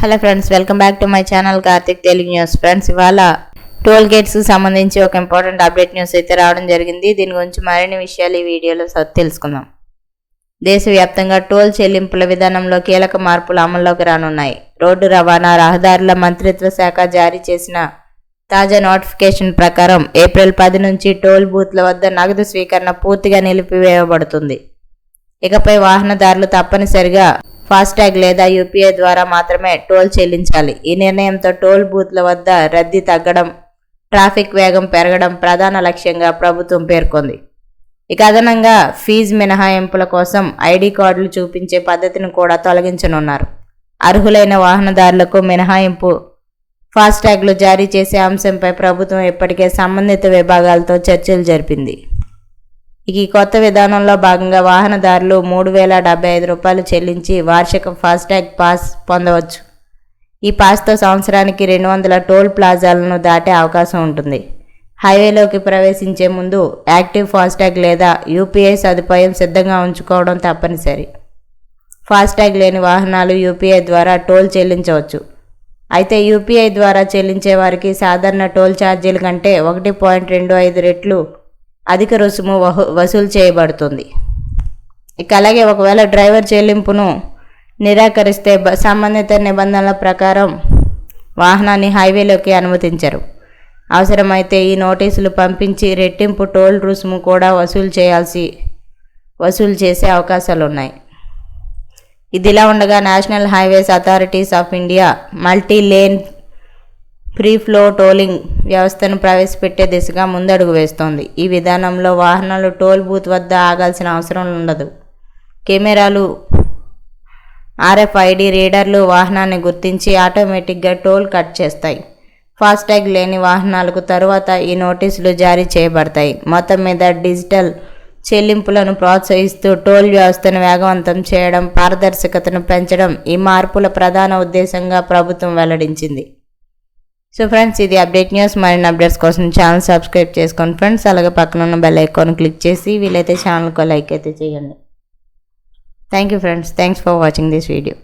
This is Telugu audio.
Hello friends, welcome back to my channel Karthik Telugu news. Friends, ఇవాళ టోల్ గేట్స్కి సంబంధించి ఒక ఇంపార్టెంట్ అప్డేట్ న్యూస్ అయితే రావడం జరిగింది. దీని గురించి మరిన్ని విషయాలు ఈ వీడియోలో తెలుసుకుందాం. దేశవ్యాప్తంగా టోల్ చెల్లింపుల విధానంలో కీలక మార్పులు అమల్లోకి రానున్నాయి. రోడ్డు రవాణా రహదారుల మంత్రిత్వ శాఖ జారీ చేసిన తాజా నోటిఫికేషన్ ప్రకారం ఏప్రిల్ 10 నుంచి టోల్ బూత్ల వద్ద నగదు స్వీకరణ పూర్తిగా నిలిపివేయబడుతుంది. ఇకపై వాహనదారులు తప్పనిసరిగా ఫాస్టాగ్ లేదా యూపీఐ ద్వారా మాత్రమే టోల్ చెల్లించాలి. ఈ నిర్ణయంతో టోల్ బూత్ల వద్ద రద్దీ తగ్గడం, ట్రాఫిక్ వేగం పెరగడం ప్రధాన లక్ష్యంగా ప్రభుత్వం పేర్కొంది. ఇక అదనంగా ఫీజు మినహాయింపుల కోసం ఐడి కార్డులు చూపించే పద్ధతిని కూడా తొలగించనున్నారు. అర్హులైన వాహనదారులకు మినహాయింపు ఫాస్టాగ్లు జారీ చేసే అంశంపై ప్రభుత్వం ఇప్పటికే సంబంధిత విభాగాలతో చర్చలు జరిపింది. ఈ కొత్త విధానంలో భాగంగా వాహనదారులు ₹3,075 చెల్లించి వార్షిక ఫాస్టాగ్ పాస్ పొందవచ్చు. ఈ పాస్తో సంవత్సరానికి 200 టోల్ ప్లాజాలను దాటే అవకాశం ఉంటుంది. హైవేలోకి ప్రవేశించే ముందు యాక్టివ్ ఫాస్టాగ్ లేదా యూపీఐ సదుపాయం సిద్ధంగా ఉంచుకోవడం తప్పనిసరి. ఫాస్టాగ్ లేని వాహనాలు యూపీఐ ద్వారా టోల్ చెల్లించవచ్చు. అయితే యూపీఐ ద్వారా చెల్లించే వారికి సాధారణ టోల్ ఛార్జీల కంటే 1.25 రెట్లు అధిక రుసుము వసూలు చేయబడుతుంది. ఇక అలాగే ఒకవేళ డ్రైవర్ చెల్లింపును నిరాకరిస్తే సంబంధిత నిబంధనల ప్రకారం వాహనాన్ని హైవేలోకి అనుమతించరు. అవసరమైతే ఈ నోటీసులు పంపించి రెట్టింపు టోల్ రుసుము కూడా వసూలు చేసే అవకాశాలున్నాయి. ఇదిలా ఉండగా national highways authorities of India multi lane free flow tolling వ్యవస్థను ప్రవేశపెట్టే దిశగా ముందడుగు వేస్తోంది. ఈ విధానంలో వాహనాలు టోల్ బూత్ వద్ద ఆగాల్సిన అవసరం ఉండదు. కెమెరాలు, RFID రీడర్లు వాహనాన్ని గుర్తించి ఆటోమేటిక్గా టోల్ కట్ చేస్తాయి. ఫాస్టాగ్ లేని వాహనాలకు తరువాత ఈ నోటీసులు జారీ చేయబడతాయి. మొత్తం మీద డిజిటల్ చెల్లింపులను ప్రోత్సహిస్తూ టోల్ వ్యవస్థను వేగవంతం చేయడం, పారదర్శకతను పెంచడం ఈ మార్పుల ప్రధాన ఉద్దేశంగా ప్రభుత్వం వెల్లడించింది. సో ఫ్రెండ్స్, ఇది అప్డేట్ న్యూస్. మరిన్ని అప్డేట్స్ కోసం ఛానల్ సబ్స్క్రైబ్ చేసుకోండి ఫ్రెండ్స్. అలాగే పక్కన ఉన్న బెల్ ఐకాన్ క్లిక్ చేసి వీలైతే ఛానల్కి లైక్ అయితే చేయండి. Thank you friends. Thanks for watching this video.